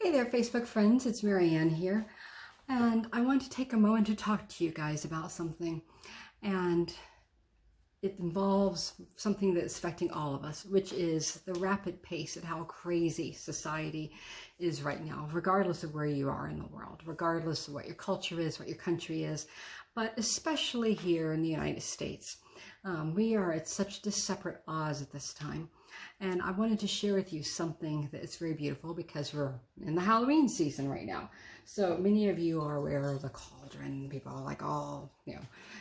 Hey there, Facebook friends. It's Marianne here, and I want to take a moment to talk to you guys about something, and it involves something that's affecting all of us, which is the rapid pace at how crazy society is right now, regardless of where you are in the world, regardless of what your culture is, what your country is, but especially here in the United States. We are at such separate odds at this time. And I wanted to share with you something that is very beautiful because we're in the Halloween season right now. So many of you are aware of the cauldron. People are like, oh,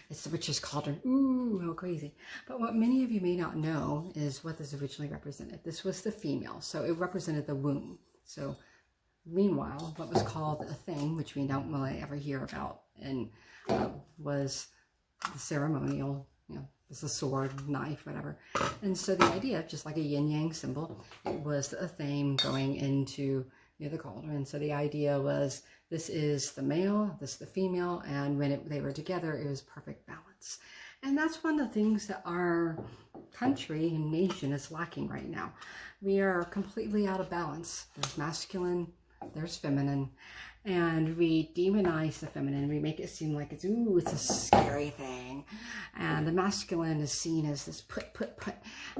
it's the witch's cauldron. Ooh, how crazy. But what many of you may not know is what this originally represented. This was the female. So it represented the womb. So meanwhile, what was called a thing, which we don't really ever hear about, and was the ceremonial, it's a sword, knife, whatever. And so the idea, just like a yin-yang symbol, it was a thing going into the cauldron. So the idea was, this is the male, this is the female, and when they were together, it was perfect balance. And that's one of the things that our country and nation is lacking right now. We are completely out of balance. There's masculine, there's feminine, and we demonize the feminine. We make it seem like it's a scary thing, and the masculine is seen as this put,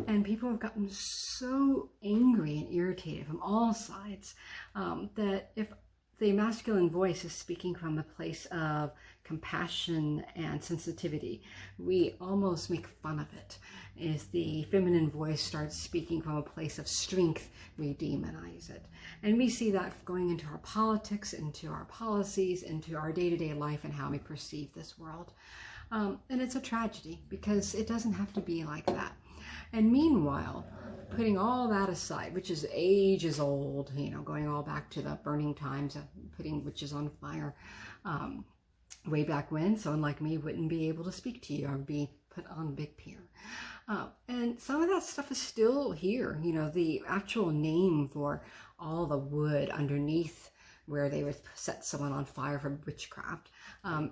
and people have gotten so angry and irritated from all sides that if the masculine voice is speaking from a place of compassion and sensitivity, we almost make fun of it. If the feminine voice starts speaking from a place of strength, we demonize it. And we see that going into our politics, into our policies, into our day-to-day life and how we perceive this world. And it's a tragedy because it doesn't have to be like that. And meanwhile, putting all that aside, which is ages old, going all back to the burning times of putting witches on fire, way back when someone like me wouldn't be able to speak to you or be put on big pier. And some of that stuff is still here. The actual name for all the wood underneath where they would set someone on fire for witchcraft.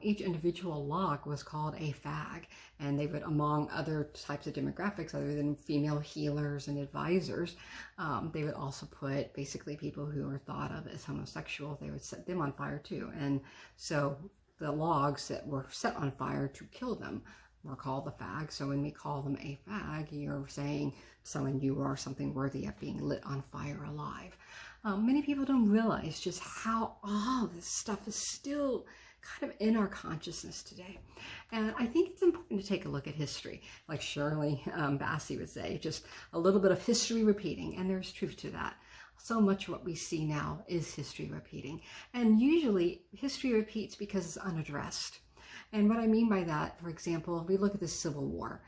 Each individual log was called a fag, and they would, among other types of demographics other than female healers and advisors, they would also put basically people who were thought of as homosexual. They would set them on fire too. And so the logs that were set on fire to kill them were called the fag. So when we call them a fag, you're saying you are something worthy of being lit on fire alive. Many people don't realize just how all this stuff is still kind of in our consciousness today. And I think it's important to take a look at history. Like Shirley Bassey would say, just a little bit of history repeating, and there's truth to that. So much of what we see now is history repeating. And usually history repeats because it's unaddressed. And what I mean by that, for example, we look at the Civil War.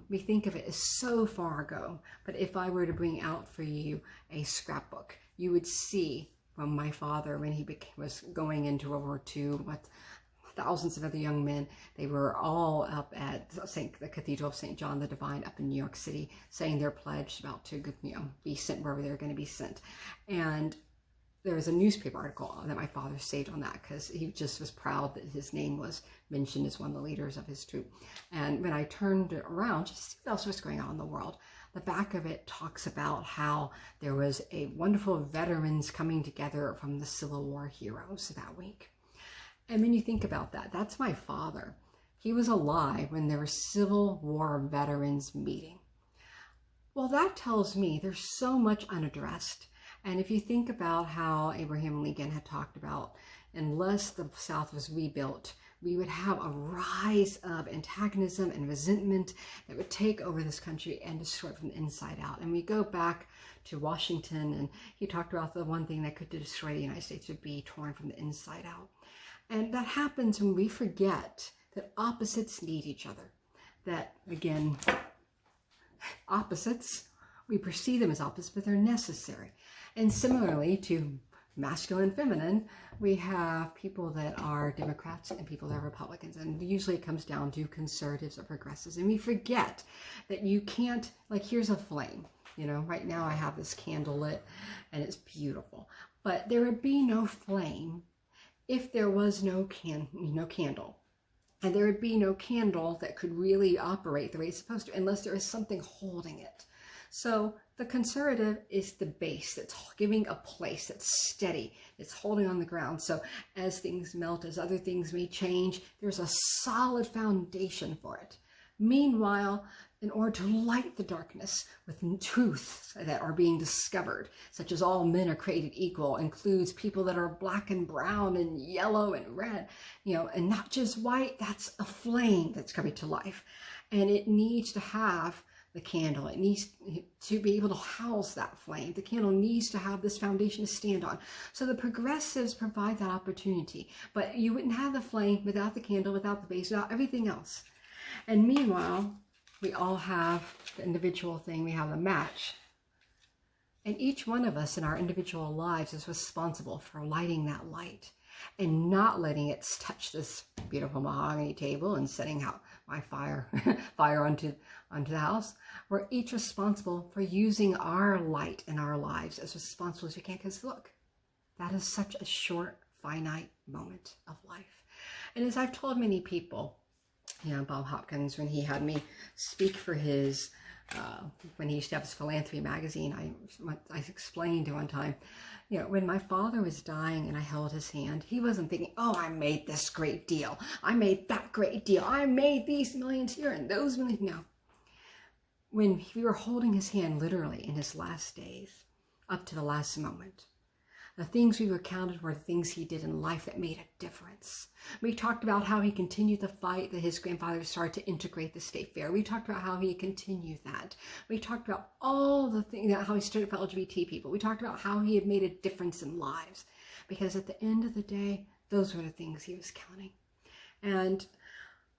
We think of it as so far ago, but if I were to bring out for you a scrapbook, you would see from my father when he was going into World War II with thousands of other young men. They were all up at the Cathedral of St. John the Divine up in New York City, saying their pledge about to be sent wherever they're going to be sent. And there was a newspaper article that my father saved on that because he just was proud that his name was mentioned as one of the leaders of his troop. And when I turned it around just to see what else was going on in the world, the back of it talks about how there was a wonderful veterans coming together from the Civil War heroes that week. And when you think about that, that's my father. He was alive when there were Civil War veterans meeting. Well, that tells me there's so much unaddressed. And if you think about how Abraham Lincoln had talked about, unless the South was rebuilt, we would have a rise of antagonism and resentment that would take over this country and destroy it from the inside out. And we go back to Washington, and he talked about the one thing that could destroy the United States would be torn from the inside out. And that happens when we forget that opposites need each other. That, again, opposites, we perceive them as opposites, but they're necessary. And similarly to masculine and feminine, we have people that are Democrats and people that are Republicans. And usually it comes down to conservatives or progressives. And we forget that you can't, like, here's a flame. Right now I have this candle lit and it's beautiful. But there would be no flame if there was no candle. And there would be no candle that could really operate the way it's supposed to unless there is something holding it. So The conservative is the base that's giving a place that's steady, it's holding on the ground. So as things melt, as other things may change, there's a solid foundation for it. Meanwhile, in order to light the darkness with truths that are being discovered, such as all men are created equal, includes people that are black and brown and yellow and red, and not just white, that's a flame that's coming to life. And it needs to have the candle. It needs to be able to house that flame. The candle needs to have this foundation to stand on. So the progressives provide that opportunity. But you wouldn't have the flame without the candle, without the base, without everything else. And meanwhile, we all have the individual thing. We have the match. And each one of us in our individual lives is responsible for lighting that light and not letting it touch this beautiful mahogany table and setting out my fire onto the house. We're each responsible for using our light in our lives as responsible as we can, because look, that is such a short, finite moment of life. And as I've told many people, Bob Hopkins, when he had me speak for his, when he used to have his philanthropy magazine, I explained to one time, when my father was dying and I held his hand, he wasn't thinking, oh, I made this great deal. I made that great deal. I made these millions here and those millions. No. When we were holding his hand literally in his last days, up to the last moment, the things we recounted were the things he did in life that made a difference. We talked about how he continued the fight that his grandfather started to integrate the state fair. We talked about how he continued that. We talked about all the things, how he stood up for LGBT people. We talked about how he had made a difference in lives. Because at the end of the day, those were the things he was counting. And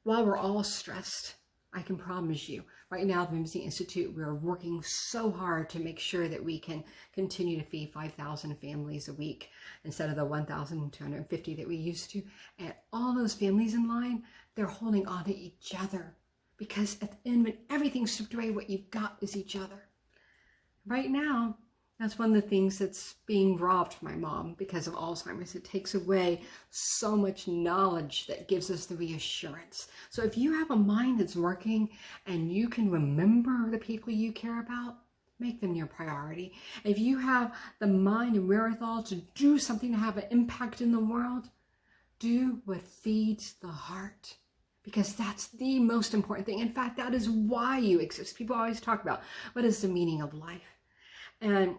while we're all stressed, I can promise you, right now at the Mimsy Institute, we're working so hard to make sure that we can continue to feed 5,000 families a week instead of the 1,250 that we used to. And all those families in line, they're holding on to each other. Because at the end, when everything's stripped away, what you've got is each other. Right now, that's one of the things that's being robbed from my mom because of Alzheimer's. It takes away so much knowledge that gives us the reassurance. So if you have a mind that's working and you can remember the people you care about, make them your priority. If you have the mind and wherewithal to do something to have an impact in the world, do what feeds the heart. Because that's the most important thing. In fact, that is why you exist. People always talk about what is the meaning of life. And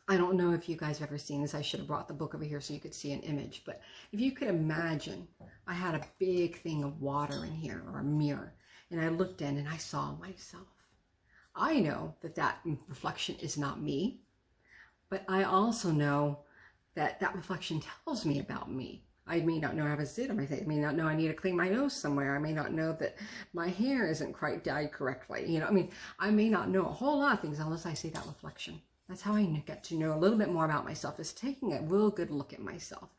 I don't know if you guys have ever seen this. I should have brought the book over here so you could see an image. But if you could imagine, I had a big thing of water in here, or a mirror. And I looked in and I saw myself. I know that that reflection is not me. But I also know that that reflection tells me about me. I may not know I have a zit on my face. I may not know I need to clean my nose somewhere. I may not know that my hair isn't quite dyed correctly. I may not know a whole lot of things unless I see that reflection. That's how I get to know a little bit more about myself, is taking a real good look at myself.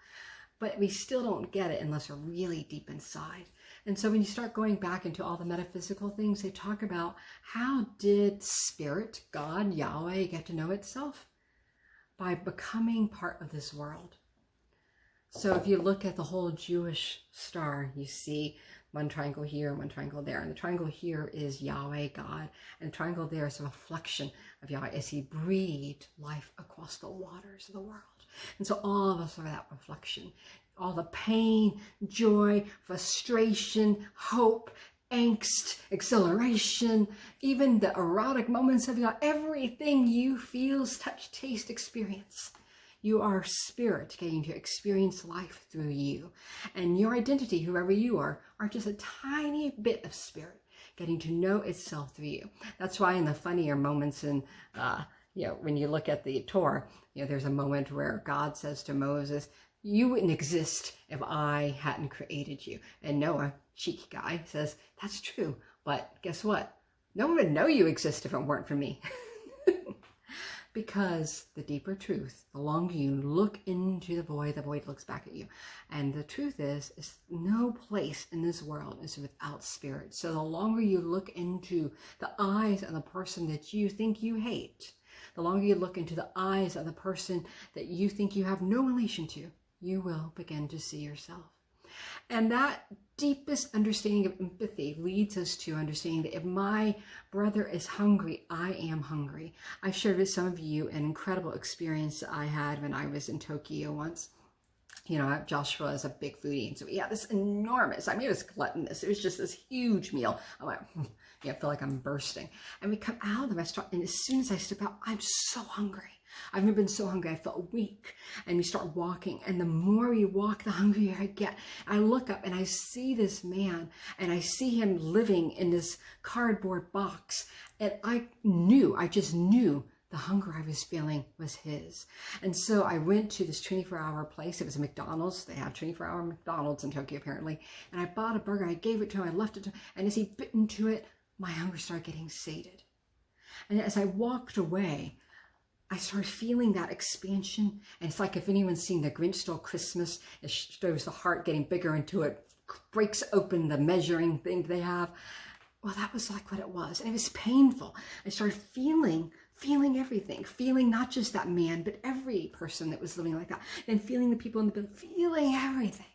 But we still don't get it unless we're really deep inside. And so when you start going back into all the metaphysical things, they talk about how did spirit, God, Yahweh, get to know itself? By becoming part of this world. So if you look at the whole Jewish star, you see one triangle here, one triangle there. And the triangle here is Yahweh, God. And the triangle there is a reflection of Yahweh as he breathed life across the waters of the world. And so all of us are that reflection. All the pain, joy, frustration, hope, angst, exhilaration, even the erotic moments of God, everything you feel, touch, taste, experience. You are spirit getting to experience life through you. And your identity, whoever you are just a tiny bit of spirit getting to know itself through you. That's why in the funnier moments in, when you look at the Torah, there's a moment where God says to Moses, you wouldn't exist if I hadn't created you. And Noah, cheeky guy, says, that's true. But guess what? No one would know you exist if it weren't for me. Because the deeper truth, the longer you look into the void looks back at you. And the truth is no place in this world is without spirit. So the longer you look into the eyes of the person that you think you hate, the longer you look into the eyes of the person that you think you have no relation to, you will begin to see yourself. And that deepest understanding of empathy leads us to understanding that if my brother is hungry, I am hungry. I shared with some of you an incredible experience that I had when I was in Tokyo once. You know, Joshua is a big foodie, and so we had this enormous, I mean, it was gluttonous. It was just this huge meal. I'm like, I feel like I'm bursting. And we come out of the restaurant, and as soon as I step out, I'm so hungry. I've never been so hungry. I felt weak. And we start walking, and the more we walk, the hungrier I get. I look up, and I see this man, and I see him living in this cardboard box. And I just knew the hunger I was feeling was his. And so I went to this 24-hour place. It was a McDonald's. They have 24-hour McDonald's in Tokyo, apparently. And I bought a burger. I gave it to him. I left it to him. And as he bit into it, my hunger started getting sated. And as I walked away, I started feeling that expansion. And it's like if anyone's seen The Grinch Stole Christmas, it shows the heart getting bigger into it, breaks open the measuring thing they have. Well, that was like what it was. And it was painful. I started feeling everything, feeling not just that man, but every person that was living like that, and feeling the people in the building, feeling everything.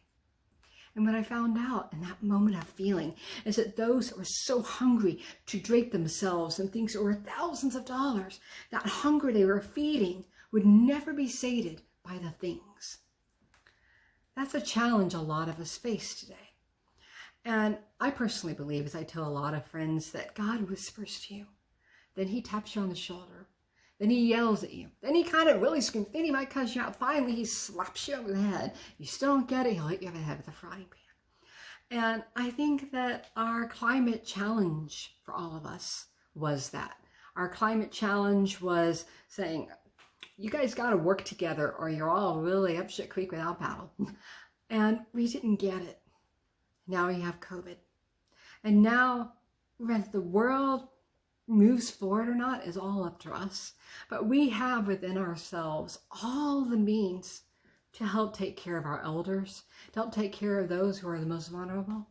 And what I found out in that moment of feeling is that those that were so hungry to drape themselves in things that were thousands of dollars, that hunger they were feeding would never be sated by the things. That's a challenge a lot of us face today. And I personally believe, as I tell a lot of friends, that God whispers to you. Then he taps you on the shoulder. Then he yells at you. Then he kind of really screams. Then he might cuss you out. Finally, he slaps you over the head. You still don't get it, he'll hit you over the head with a frying pan. And I think that our climate challenge for all of us was that. Our climate challenge was saying, you guys got to work together or you're all really up shit creek without paddle. And we didn't get it. Now we have COVID. And now, whether the world moves forward or not is all up to us. But we have within ourselves all the means to help take care of our elders, to help take care of those who are the most vulnerable.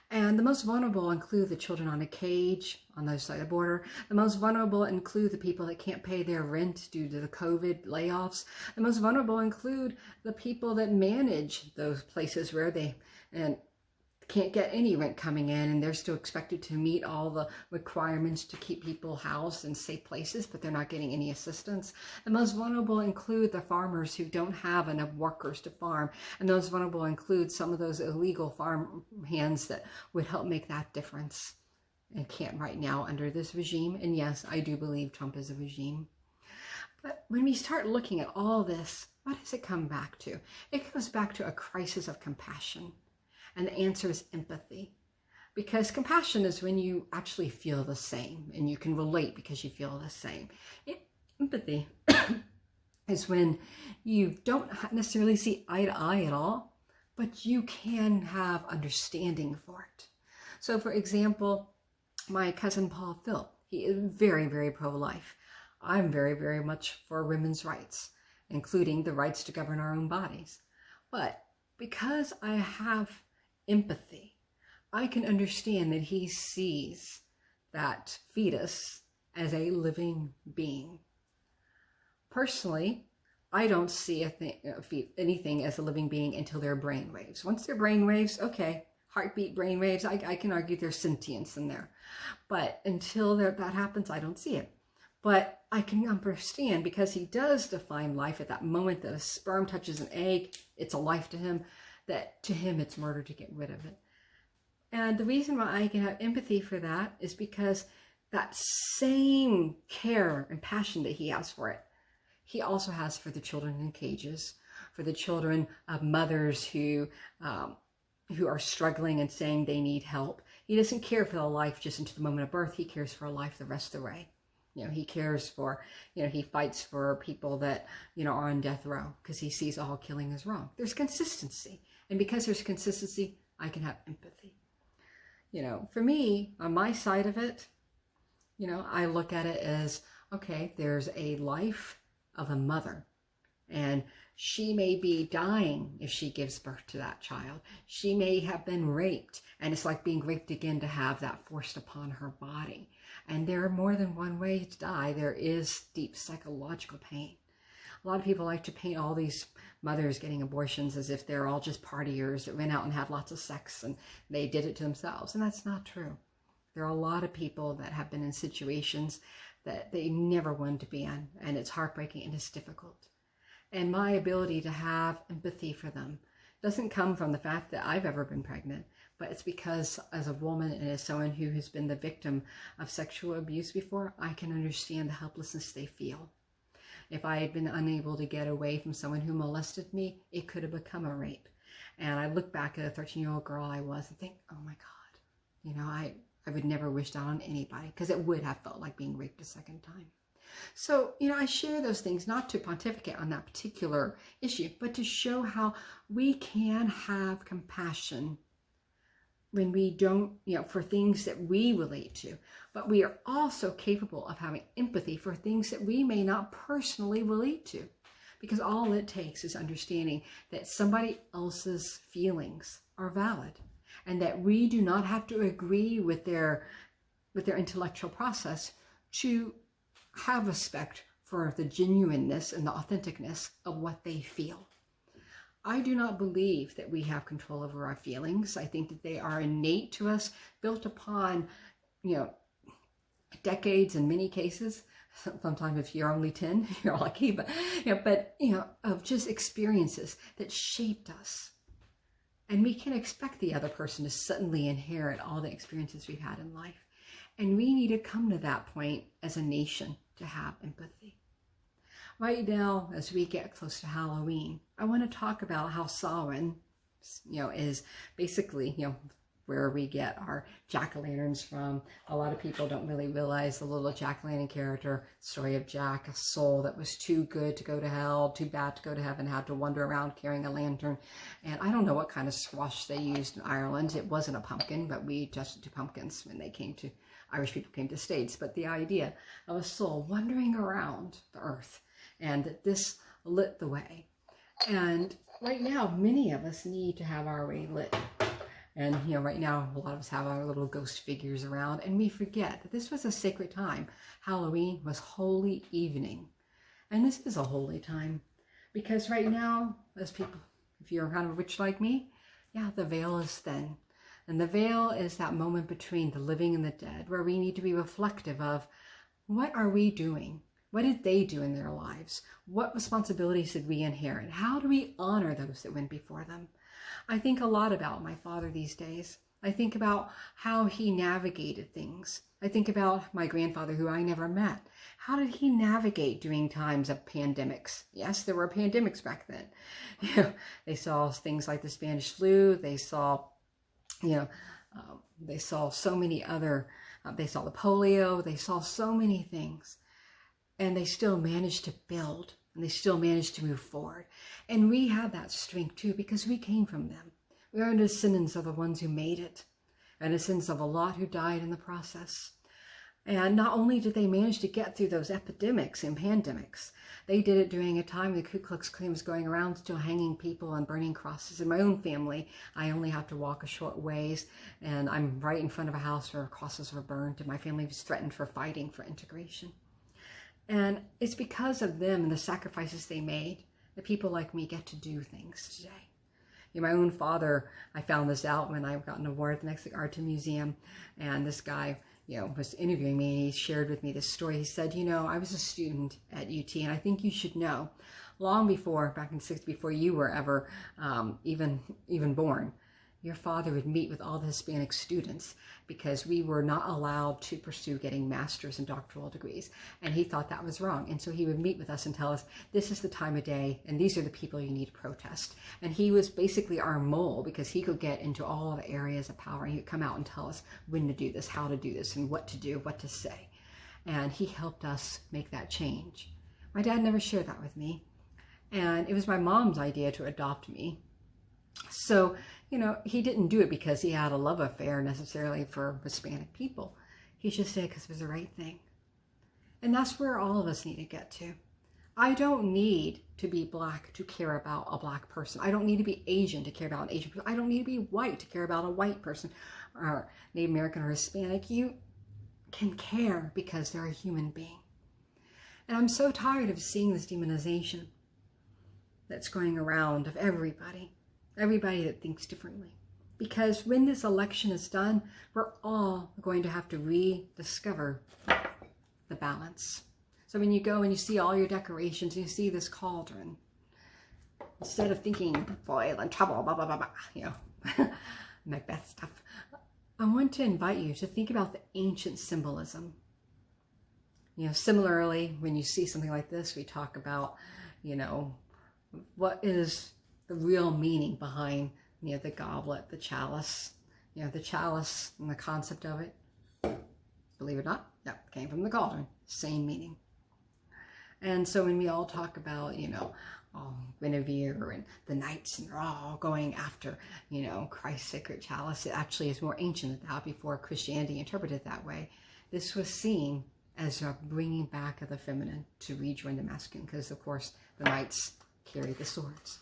And the most vulnerable include the children on a cage on the other side of the border. The most vulnerable include the people that can't pay their rent due to the COVID layoffs. The most vulnerable include the people that manage those places where they can't get any rent coming in, and they're still expected to meet all the requirements to keep people housed in safe places, but they're not getting any assistance. The most vulnerable include the farmers who don't have enough workers to farm, and those vulnerable include some of those illegal farm hands that would help make that difference and can't right now under this regime. And yes, I do believe Trump is a regime. But when we start looking at all this, what does it come back to? It goes back to a crisis of compassion. And the answer is empathy. Because compassion is when you actually feel the same and you can relate because you feel the same. Empathy is when you don't necessarily see eye to eye at all, but you can have understanding for it. So for example, my cousin Paul Phil, he is very, very pro-life. I'm very, very much for women's rights, including the rights to govern our own bodies. But because I have empathy, I can understand that he sees that fetus as a living being. Personally, I don't see anything as a living being until they're brainwaves. Once they're brainwaves, okay, heartbeat brainwaves, I can argue there's sentience in there. But until that happens, I don't see it. But I can understand, because he does define life at that moment that a sperm touches an egg, it's a life to him, that to him it's murder to get rid of it. And the reason why I can have empathy for that is because that same care and passion that he has for it, he also has for the children in cages, for the children of mothers who are struggling and saying they need help. He doesn't care for the life just into the moment of birth. He cares for a life the rest of the way. You know, he cares for, he fights for people that, are on death row because he sees all killing is wrong. There's consistency. And because there's consistency, I can have empathy. For me, on my side of it, I look at it as, okay, there's a life of a mother, and she may be dying if she gives birth to that child. She may have been raped, and it's like being raped again to have that forced upon her body. And there are more than one way to die. There is deep psychological pain. A lot of people like to paint all these mothers getting abortions as if they're all just partiers that went out and had lots of sex and they did it to themselves. And that's not true. There are a lot of people that have been in situations that they never wanted to be in, and it's heartbreaking and it's difficult. And my ability to have empathy for them doesn't come from the fact that I've ever been pregnant, but it's because as a woman and as someone who has been the victim of sexual abuse before, I can understand the helplessness they feel. If I had been unable to get away from someone who molested me, it could have become a rape. And I look back at a 13-year-old girl I was and think, oh my God, you know, I would never wish that on anybody, because it would have felt like being raped a second time. So, you know, I share those things not to pontificate on that particular issue, but to show how we can have compassion when we don't, you know, for things that we relate to, but we are also capable of having empathy for things that we may not personally relate to, because all it takes is understanding that somebody else's feelings are valid and that we do not have to agree with their intellectual process to have respect for the genuineness and the authenticness of what they feel. I do not believe that we have control over our feelings. I think that they are innate to us, built upon, you know, decades in many cases. Sometimes if you're only 10, you're lucky, but of just experiences that shaped us. And we can expect the other person to suddenly inherit all the experiences we've had in life. And we need to come to that point as a nation to have empathy. Right now, as we get close to Halloween, I want to talk about how Samhain, you know, is basically, you know, where we get our jack-o'-lanterns from. A lot of people don't really realize the little jack-o'-lantern character, story of Jack, a soul that was too good to go to hell, too bad to go to heaven, had to wander around carrying a lantern. And I don't know what kind of swash they used in Ireland. It wasn't a pumpkin, but we adjusted to pumpkins when they came to, Irish people came to States. But the idea of a soul wandering around the earth, and that this lit the way. And right now, many of us need to have our way lit. And, you know, right now, a lot of us have our little ghost figures around, and we forget that this was a sacred time. Halloween was holy evening. And this is a holy time, because right now, as people, if you're kind of rich like me, yeah, the veil is thin. And the veil is that moment between the living and the dead, where we need to be reflective of, what are we doing? What did they do in their lives? What responsibilities did we inherit? How do we honor those that went before them? I think a lot about my father these days. I think about how he navigated things. I think about my grandfather, who I never met. How did he navigate during times of pandemics? Yes, there were pandemics back then. You know, they saw things like the Spanish flu. They saw, they saw so many other, they saw the polio. They saw so many things. And they still managed to build, and they still managed to move forward. And we have that strength too, because we came from them. We are descendants of the ones who made it, and descendants of a lot who died in the process. And not only did they manage to get through those epidemics and pandemics, they did it during a time the Ku Klux Klan was going around still hanging people and burning crosses. In my own family, I only have to walk a short ways, and I'm right in front of a house where crosses were burned, and my family was threatened for fighting for integration. And it's because of them and the sacrifices they made that people like me get to do things today. You know, my own father, I found this out when I got an award at the Mexican Art Museum, and this guy, you know, was interviewing me, and he shared with me this story. He said, you know, I was a student at UT, and I think you should know, long before, back in the 60s, before you were ever even born, your father would meet with all the Hispanic students because we were not allowed to pursue getting master's and doctoral degrees. And he thought that was wrong. And so he would meet with us and tell us, this is the time of day, and these are the people you need to protest. And he was basically our mole, because he could get into all the areas of power, and he would come out and tell us when to do this, how to do this, and what to do, what to say. And he helped us make that change. My dad never shared that with me. And it was my mom's idea to adopt me. So, you know, he didn't do it because he had a love affair necessarily for Hispanic people. He just did it because it was the right thing. And that's where all of us need to get to. I don't need to be Black to care about a Black person. I don't need to be Asian to care about an Asian person. I don't need to be white to care about a white person, or Native American or Hispanic. You can care because they're a human being. And I'm so tired of seeing this demonization. that's going around of everybody that thinks differently. Because when this election is done, we're all going to have to rediscover the balance. So when you go and you see all your decorations, and you see this cauldron, instead of thinking foil and trouble, blah, blah, blah, blah, you know, Macbeth stuff, I want to invite you to think about the ancient symbolism. You know, similarly, when you see something like this, we talk about, you know, what is the real meaning behind, you know, the goblet, the chalice, you know, the chalice and the concept of it. Believe it or not, that came from the cauldron, same meaning. And so when we all talk about, you know, Guinevere and the knights, and they're all going after, you know, Christ's sacred chalice, it actually is more ancient than that before Christianity interpreted it that way. This was seen as a bringing back of the feminine to rejoin the masculine, because of course the knights carry the swords.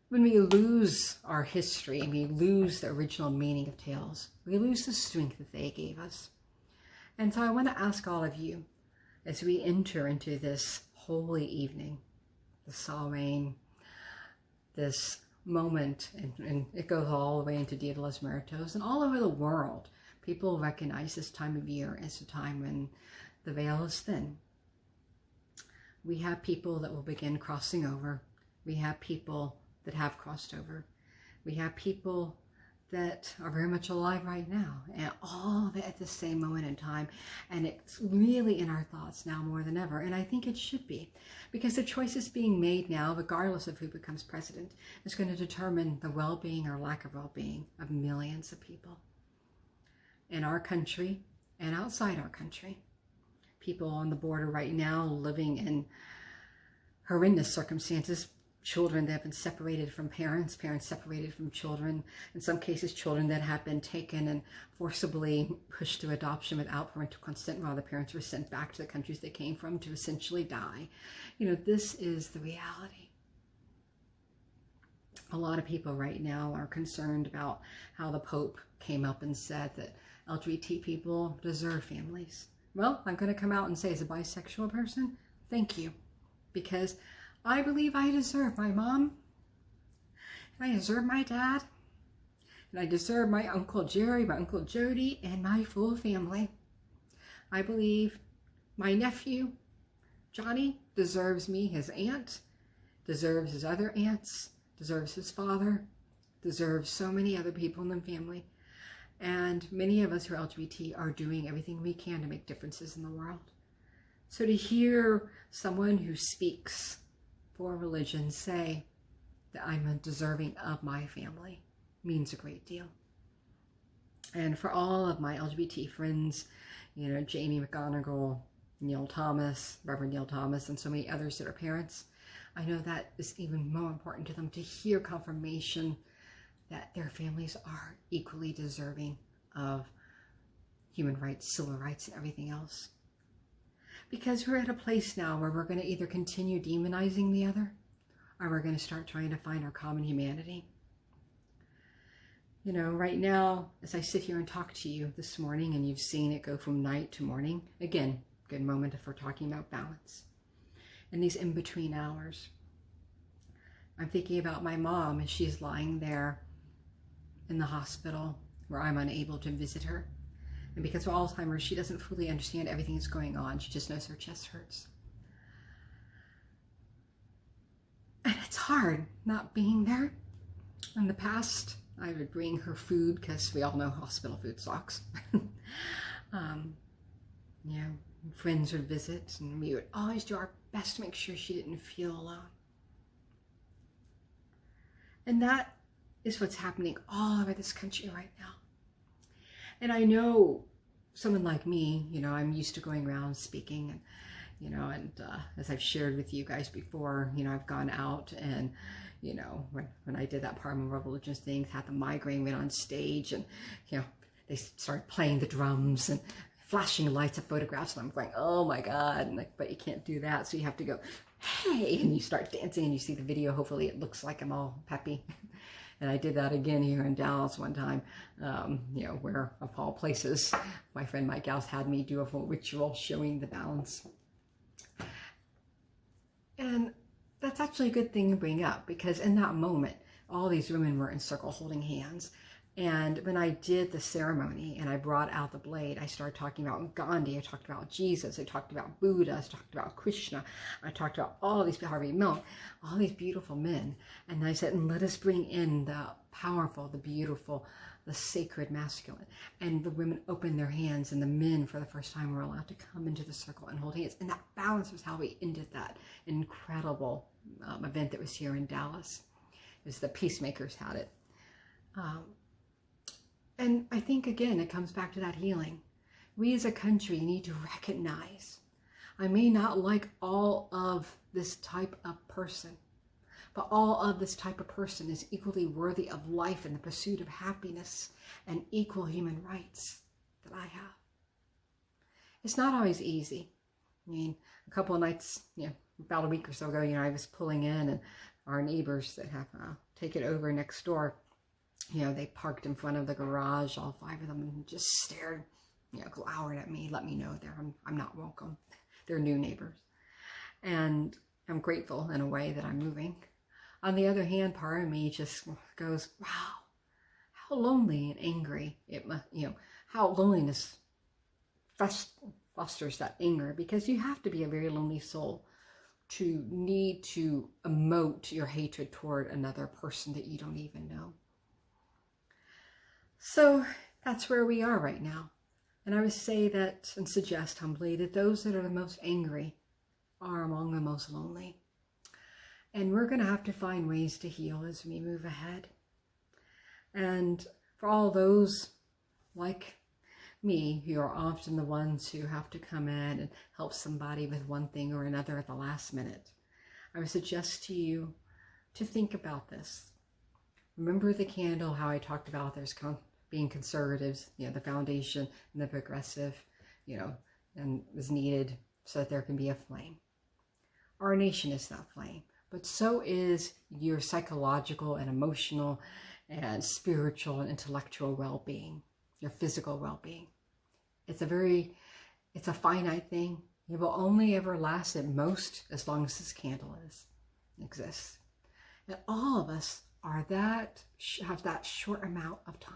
When we lose our history and we lose the original meaning of tales, we lose the strength that they gave us. And so I want to ask all of you, as we enter into this holy evening, the Samhain, this moment, and it goes all the way into Dia de los Muertos, and all over the world, people recognize this time of year as a time when the veil is thin. We have people that will begin crossing over. We have people that have crossed over. We have people that are very much alive right now, and all at the same moment in time. And it's really in our thoughts now more than ever. And I think it should be, because the choices being made now, regardless of who becomes president, is going to determine the well-being or lack of well-being of millions of people in our country and outside our country. People on the border right now living in horrendous circumstances. Children that have been separated from parents, parents separated from children, in some cases children that have been taken and forcibly pushed to adoption without parental consent, while the parents were sent back to the countries they came from to essentially die. You know, this is the reality. A lot of people right now are concerned about how the Pope came up and said that LGBT people deserve families. Well, I'm going to come out and say, as a bisexual person, thank you, because I believe I deserve my mom, and I deserve my dad, and I deserve my Uncle Jerry, my Uncle Jody, and my full family. I believe my nephew, Johnny, deserves me, his aunt, deserves his other aunts, deserves his father, deserves so many other people in the family. And many of us who are LGBT are doing everything we can to make differences in the world. So to hear someone who speaks for religion say that I'm deserving of my family means a great deal. And for all of my LGBT friends, you know, Jamie McGonigal, Neil Thomas, Reverend Neil Thomas, and so many others that are parents, I know that is even more important to them, to hear confirmation that their families are equally deserving of human rights, civil rights, and everything else. Because we're at a place now where we're going to either continue demonizing the other, or we're going to start trying to find our common humanity. You know, right now, as I sit here and talk to you this morning, and you've seen it go from night to morning, again, good moment if we're talking about balance. In these in-between hours, I'm thinking about my mom as she's lying there in the hospital where I'm unable to visit her. And because of Alzheimer's, she doesn't fully understand everything that's going on. She just knows her chest hurts. And it's hard not being there. In the past, I would bring her food, because we all know hospital food sucks. You know, friends would visit, and we would always do our best to make sure she didn't feel alone. And that is what's happening all over this country right now. And I know someone like me, you know, I'm used to going around speaking, and, you know, and as I've shared with you guys before, you know, I've gone out and, you know, when I did that Parliament of Religions thing, had the migraine, went on stage, and, you know, they started playing the drums and flashing lights of photographs, and I'm going, oh my God, and like, but you can't do that, so you have to go, hey, and you start dancing, and you see the video, hopefully it looks like I'm all peppy. And I did that again here in Dallas one time, you know, where, of all places, my friend Mike Gauss had me do a full ritual showing the balance. And that's actually a good thing to bring up, because in that moment, all these women were in circle holding hands. And when I did the ceremony and I brought out the blade, I started talking about Gandhi, I talked about Jesus, I talked about Buddha, I talked about Krishna, I talked about all these, Harvey Milk, all these beautiful men. And I said, and let us bring in the powerful, the beautiful, the sacred masculine. And the women opened their hands, and the men for the first time were allowed to come into the circle and hold hands. And that balance was how we ended that incredible event that was here in Dallas. It was the Peacemakers had it. And I think, again, it comes back to that healing. We as a country need to recognize, I may not like all of this type of person, but all of this type of person is equally worthy of life and the pursuit of happiness and equal human rights that I have. It's not always easy. I mean, a couple of nights, about a week or so ago, I was pulling in, and our neighbors that have taken over next door, they parked in front of the garage, all 5 of them, and just stared, glowered at me, let me know I'm not welcome. They're new neighbors. And I'm grateful in a way that I'm moving. On the other hand, part of me just goes, wow, how lonely and angry it must, how loneliness fosters that anger, because you have to be a very lonely soul to need to emote your hatred toward another person that you don't even know. So that's where we are right now. And I would say that, and suggest humbly, that those that are the most angry are among the most lonely. And we're going to have to find ways to heal as we move ahead. And for all those like me, who are often the ones who have to come in and help somebody with one thing or another at the last minute, I would suggest to you to think about this. Remember the candle, how I talked about there's being conservatives, the foundation and the progressive, and is needed so that there can be a flame. Our nation is that flame, but so is your psychological and emotional and spiritual and intellectual well-being, your physical well-being. It's a finite thing. It will only ever last at most as long as this candle exists. And all of us have that short amount of time.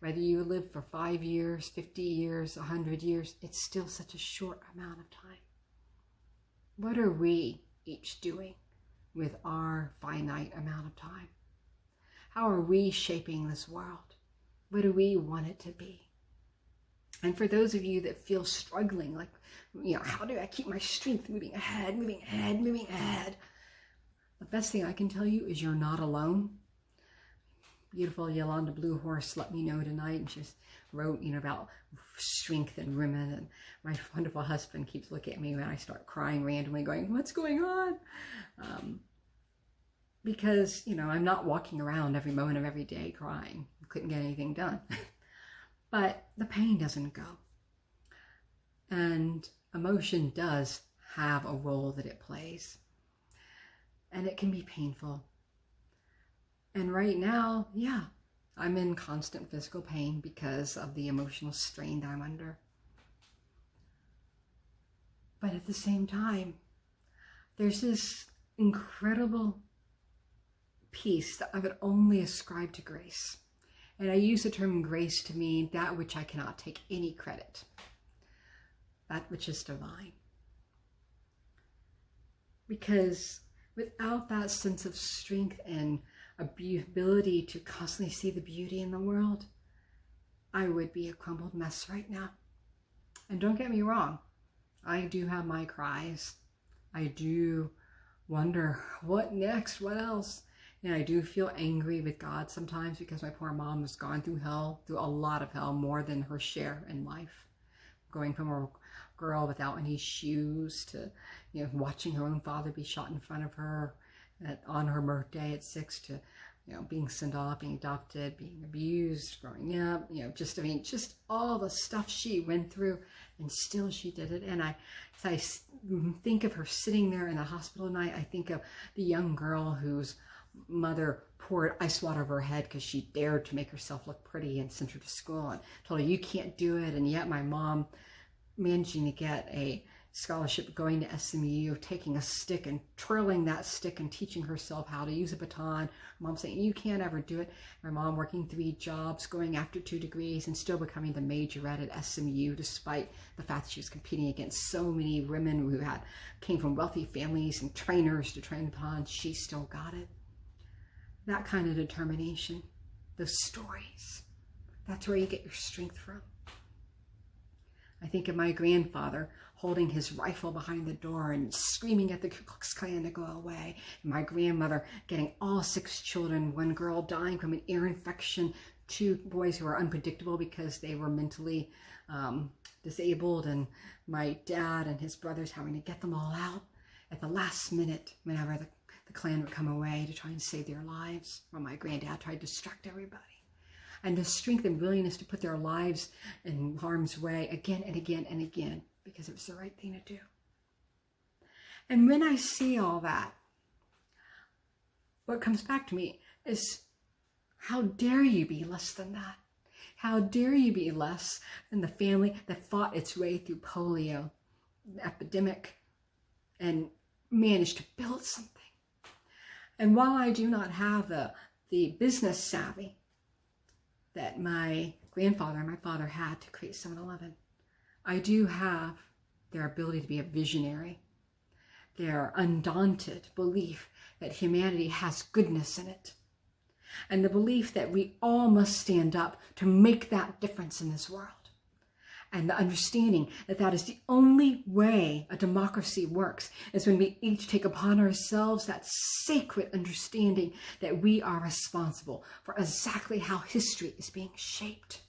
Whether you live for 5 years, 50 years, 100 years, it's still such a short amount of time. What are we each doing with our finite amount of time? How are we shaping this world? What do we want it to be? And for those of you that feel struggling, like, how do I keep my strength moving ahead? The best thing I can tell you is you're not alone. Beautiful Yolanda Blue Horse let me know tonight, and she just wrote, about strength and women. And my wonderful husband keeps looking at me when I start crying randomly, going, "What's going on?" Because I'm not walking around every moment of every day crying. Couldn't get anything done. But the pain doesn't go, and emotion does have a role that it plays, and it can be painful. And right now, I'm in constant physical pain because of the emotional strain that I'm under. But at the same time, there's this incredible peace that I would only ascribe to grace. And I use the term grace to mean that which I cannot take any credit, that which is divine. Because without that sense of strength and ability to constantly see the beauty in the world, I would be a crumbled mess right now. And don't get me wrong, I do have my cries. I do wonder, what next? What else? And I do feel angry with God sometimes, because my poor mom has gone through hell, through a lot of hell, more than her share in life. Going from a girl without any shoes to, watching her own father be shot in front of her on her birthday at 6 to, being sent off, being adopted, being abused, growing up, just all the stuff she went through, and still she did it. And as I think of her sitting there in the hospital at night, I think of the young girl whose mother poured ice water over her head because she dared to make herself look pretty and sent her to school and told her, "You can't do it." And yet my mom, managing to get a scholarship going to SMU, of taking a stick and twirling that stick and teaching herself how to use a baton. Mom saying, you can't ever do it. My mom working 3 jobs, going after 2 degrees, and still becoming the majorette at SMU, despite the fact that she was competing against so many women who came from wealthy families and trainers to train upon. She still got it. That kind of determination, those stories, that's where you get your strength from. I think of my grandfather holding his rifle behind the door and screaming at the Ku Klux Klan to go away. And my grandmother getting all 6 children, 1 girl dying from an ear infection, 2 boys who were unpredictable because they were mentally disabled, and my dad and his brothers having to get them all out at the last minute whenever the Klan would come away to try and save their lives, while my granddad tried to distract everybody. And the strength and willingness to put their lives in harm's way again and again and again, because it was the right thing to do. And when I see all that, what comes back to me is, how dare you be less than that? How dare you be less than the family that fought its way through polio epidemic and managed to build something? And while I do not have the business savvy that my grandfather and my father had to create 7-Eleven, I do have their ability to be a visionary, their undaunted belief that humanity has goodness in it, and the belief that we all must stand up to make that difference in this world, and the understanding that that is the only way a democracy works, is when we each take upon ourselves that sacred understanding that we are responsible for exactly how history is being shaped.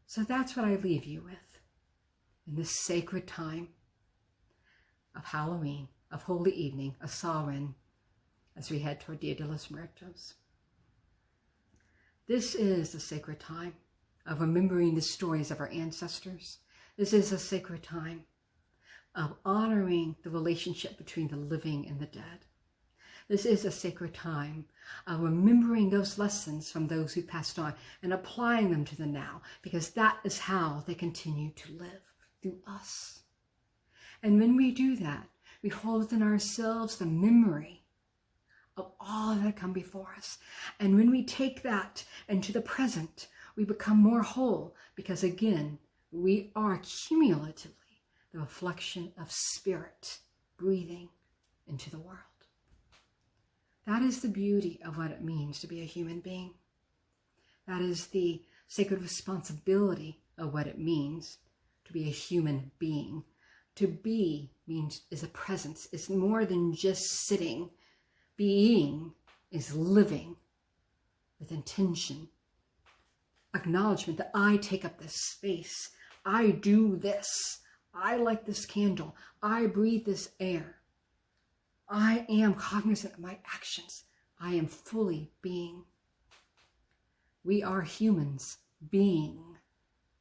So that's what I leave you with in this sacred time of Halloween, of Holy Evening, of Samhain, as we head toward Dia de los Muertos. This is the sacred time of remembering the stories of our ancestors. This is a sacred time of honoring the relationship between the living and the dead. This is a sacred time of remembering those lessons from those who passed on and applying them to the now, because that is how they continue to live through us. And when we do that, we hold within ourselves the memory of all that come before us. And when we take that into the present, we become more whole, because again, we are cumulatively the reflection of spirit breathing into the world. That is the beauty of what it means to be a human being. That is the sacred responsibility of what it means to be a human being. To be is a presence. It's more than just sitting. Being is living with intention. Acknowledgement that I take up this space. I do this. I light this candle. I breathe this air. I am cognizant of my actions. I am fully being. We are humans being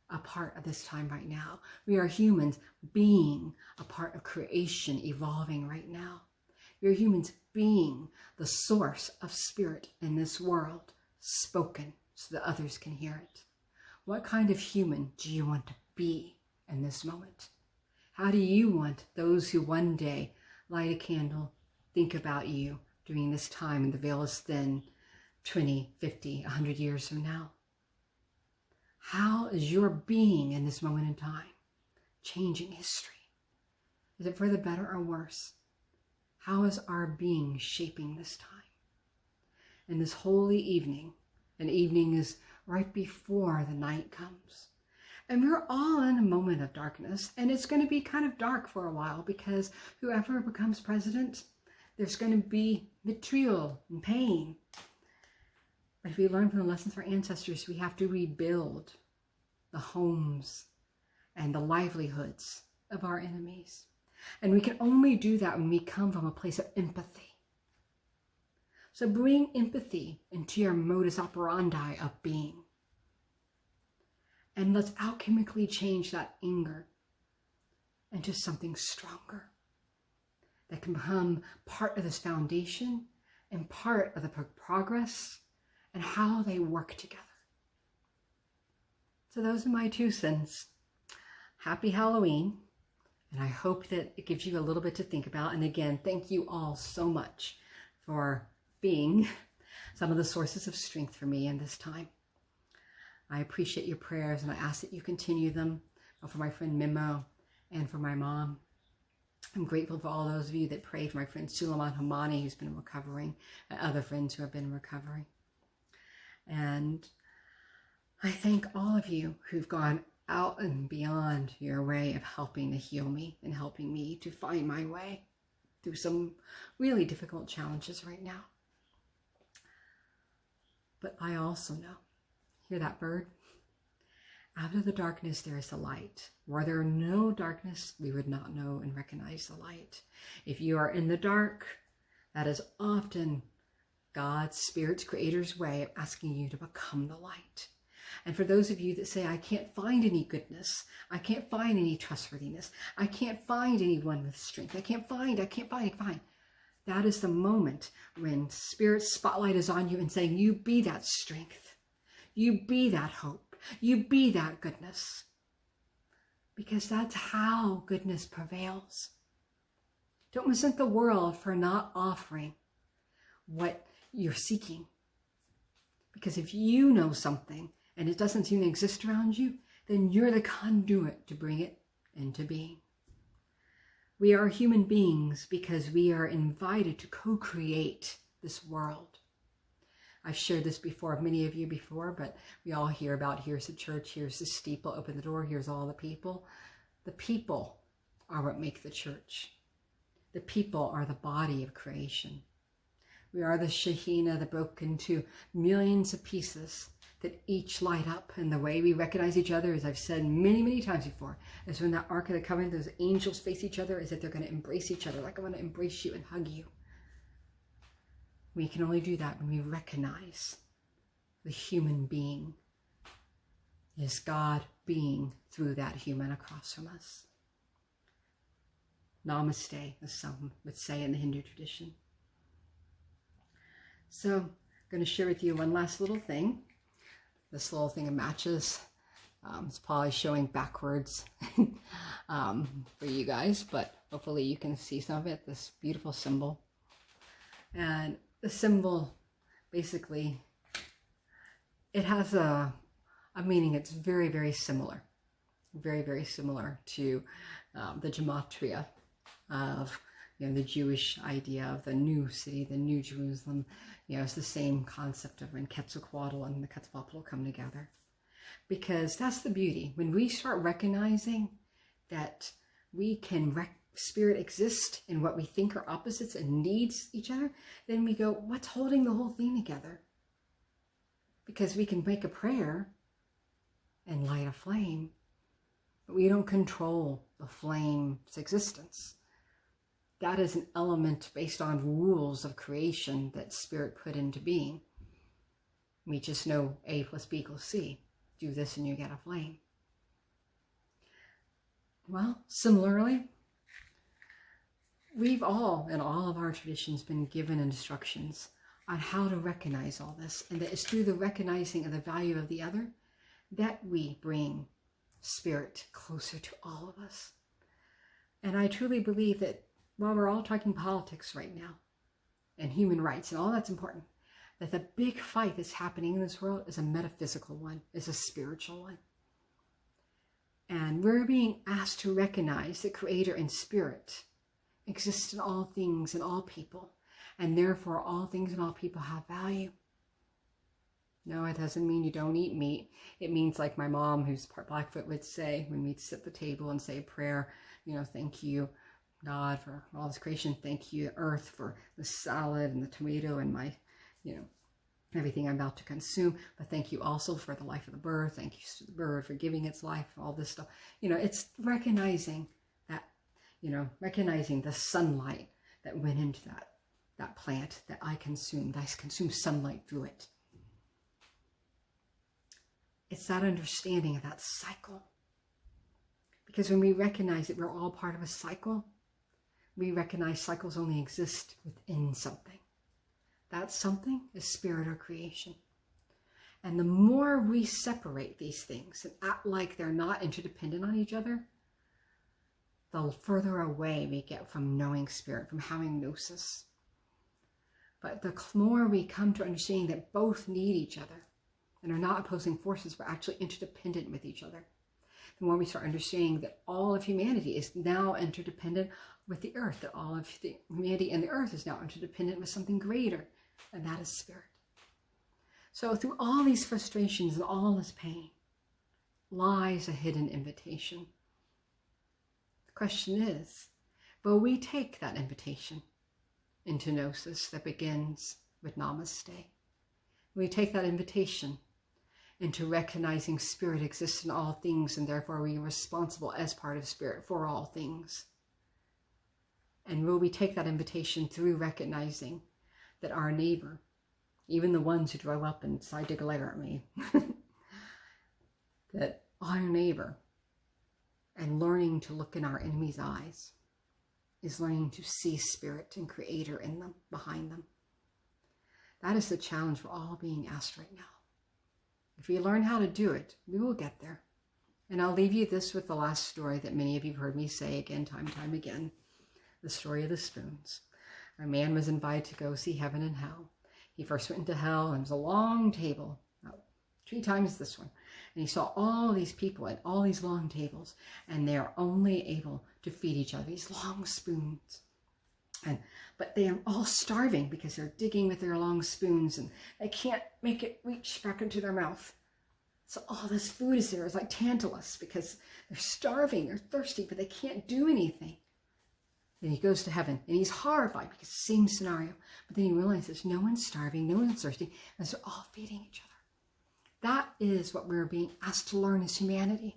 a part of this time right now. We are humans being a part of creation evolving right now. We are humans being the source of spirit in this world, spoken so that others can hear it. What kind of human do you want to be in this moment? How do you want those who one day light a candle think about you during this time and the veil is thin 20, 50, 100 years from now? How is your being in this moment in time changing history? Is it for the better or worse? How is our being shaping this time? In this holy evening, and evening is right before the night comes. And we're all in a moment of darkness, and it's going to be kind of dark for a while, because whoever becomes president, there's going to be vitriol and pain. But if we learn from the lessons of our ancestors, we have to rebuild the homes and the livelihoods of our enemies. And we can only do that when we come from a place of empathy. So bring empathy into your modus operandi of being. And let's alchemically change that anger into something stronger that can become part of this foundation and part of the progress and how they work together. So those are my 2 cents. Happy Halloween. And I hope that it gives you a little bit to think about. And again, thank you all so much for being some of the sources of strength for me in this time. I appreciate your prayers, and I ask that you continue them for my friend Mimo and for my mom. I'm grateful for all those of you that prayed for my friend Suleiman Hamani, who's been recovering, and other friends who have been recovering. And I thank all of you who've gone out and beyond your way of helping to heal me and helping me to find my way through some really difficult challenges right now. But I also know, hear that bird? Out of the darkness, there is a light. Were there no darkness, we would not know and recognize the light. If you are in the dark, that is often God's, Spirit's, Creator's way of asking you to become the light. And for those of you that say, I can't find any goodness, I can't find any trustworthiness, I can't find anyone with strength, I can't find. That is the moment when Spirit's spotlight is on you and saying, you be that strength, you be that hope. You be that goodness, because that's how goodness prevails. Don't resent the world for not offering what you're seeking, because if you know something and it doesn't seem to exist around you, then you're the conduit to bring it into being. We are human beings because we are invited to co-create this world. I've shared this before with many of you before, but we all hear about here's the church, here's the steeple, open the door, here's all the people. The people are what make the church. The people are the body of creation. We are the Shekhinah that broke into millions of pieces that each light up. And the way we recognize each other, as I've said many, many times before, is when that Ark of the Covenant, those angels face each other, is that they're going to embrace each other, like I want to embrace you and hug you. We can only do that when we recognize the human being is God being through that human across from us. Namaste, as some would say in the Hindu tradition. So I'm going to share with you one last little thing. This little thing of matches. It's probably showing backwards for you guys, but hopefully you can see some of it, this beautiful symbol. And the symbol, basically, it has a meaning. It's very, very similar. Very, very similar to the gematria of, the Jewish idea of the new city, the new Jerusalem. It's the same concept of when Quetzalcoatl and the Quetzalcoatl come together. Because that's the beauty. When we start recognizing that we can Spirit exist in what we think are opposites and needs each other, then we go, what's holding the whole thing together? Because we can make a prayer and light a flame, but we don't control the flame's existence. That is an element based on rules of creation that Spirit put into being. We just know A plus B equals C. Do this and you get a flame. Well, similarly, we've all, in all of our traditions, been given instructions on how to recognize all this. And that it's through the recognizing of the value of the other that we bring Spirit closer to all of us. And I truly believe that while we're all talking politics right now, and human rights, and all that's important, that the big fight that's happening in this world is a metaphysical one, is a spiritual one. And we're being asked to recognize that Creator and Spirit exist in all things and all people, and therefore all things and all people have value. No, it doesn't mean you don't eat meat. It means, like my mom, who's part Blackfoot, would say when we'd sit at the table and say a prayer, thank you, God, for all this creation. Thank you, Earth, for the salad and the tomato and my, everything I'm about to consume. But thank you also for the life of the bird. Thank you to the bird for giving its life, all this stuff. It's recognizing that, recognizing the sunlight that went into that plant that I consumed. I consume sunlight through it. It's that understanding of that cycle. Because when we recognize that we're all part of a cycle, we recognize cycles only exist within something. That something is spirit or creation. And the more we separate these things and act like they're not interdependent on each other, the further away we get from knowing spirit, from having gnosis. But the more we come to understanding that both need each other and are not opposing forces, but actually interdependent with each other, the more we start understanding that all of humanity is now interdependent with the earth, that all of the humanity and the earth is now interdependent with something greater, and that is spirit. So through all these frustrations and all this pain lies a hidden invitation. The question is, will we take that invitation into gnosis that begins with namaste? Will we take that invitation into recognizing spirit exists in all things, and therefore we are responsible as part of spirit for all things? And will we take that invitation through recognizing that our neighbor, even the ones who drove up and decided to glare at me, that our neighbor, and learning to look in our enemy's eyes, is learning to see spirit and creator in them, behind them. That is the challenge we're all being asked right now. If we learn how to do it, we will get there. And I'll leave you this with the last story that many of you have heard me say again, time and time again. The story of the spoons. A man was invited to go see heaven and hell. He first went into hell, and it was a long table, 3 times this one. And he saw all these people at all these long tables, and they are only able to feed each other, these long spoons. But they are all starving because they're digging with their long spoons, and they can't make it reach back into their mouth. So all this food is there. It's like Tantalus, because they're starving, they're thirsty, but they can't do anything. Then he goes to heaven, and he's horrified because it's the same scenario. But then he realizes no one's starving, no one's thirsty, and they're all feeding each other. That is what we're being asked to learn as humanity.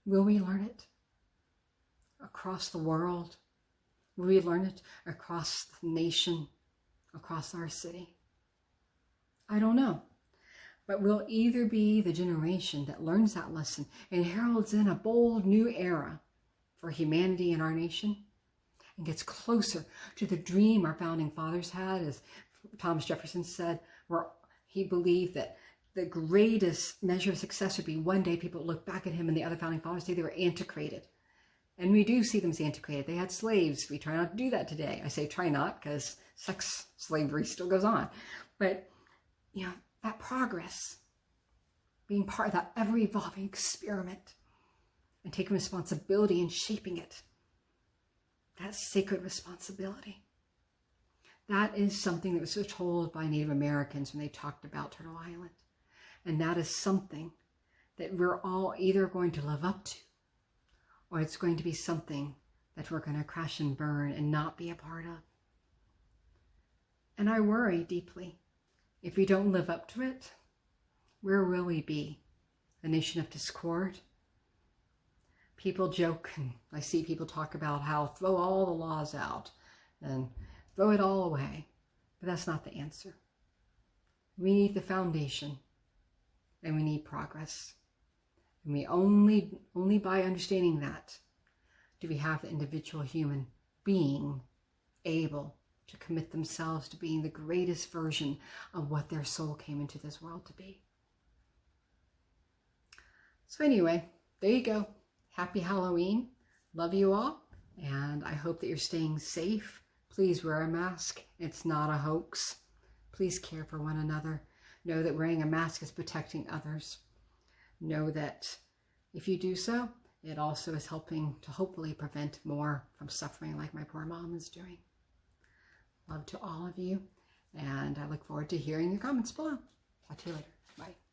Will we learn it across the world? Will we learn it across the nation, across our city? I don't know. But we'll either be the generation that learns that lesson and heralds in a bold new era for humanity in our nation, and gets closer to the dream our founding fathers had, as Thomas Jefferson said, where he believed that the greatest measure of success would be one day people would look back at him and the other founding fathers say they were antiquated. And we do see them as antiquated. They had slaves. We try not to do that today. I say try not, because sex slavery still goes on. But, that progress, being part of that ever-evolving experiment and taking responsibility and shaping it, that's sacred responsibility. That is something that was told by Native Americans when they talked about Turtle Island. And that is something that we're all either going to live up to, or it's going to be something that we're going to crash and burn and not be a part of. And I worry deeply, if we don't live up to it, where will we be? A nation of discord? People joke, and I see people talk about how throw all the laws out and throw it all away. But that's not the answer. We need the foundation, and we need progress. And we only by understanding that do we have the individual human being able to commit themselves to being the greatest version of what their soul came into this world to be. So anyway, there you go. Happy Halloween. Love you all. And I hope that you're staying safe. Please wear a mask. It's not a hoax. Please care for one another. Know that wearing a mask is protecting others. Know that if you do so, it also is helping to hopefully prevent more from suffering like my poor mom is doing. Love to all of you, and I look forward to hearing your comments below. Talk to you later. Bye.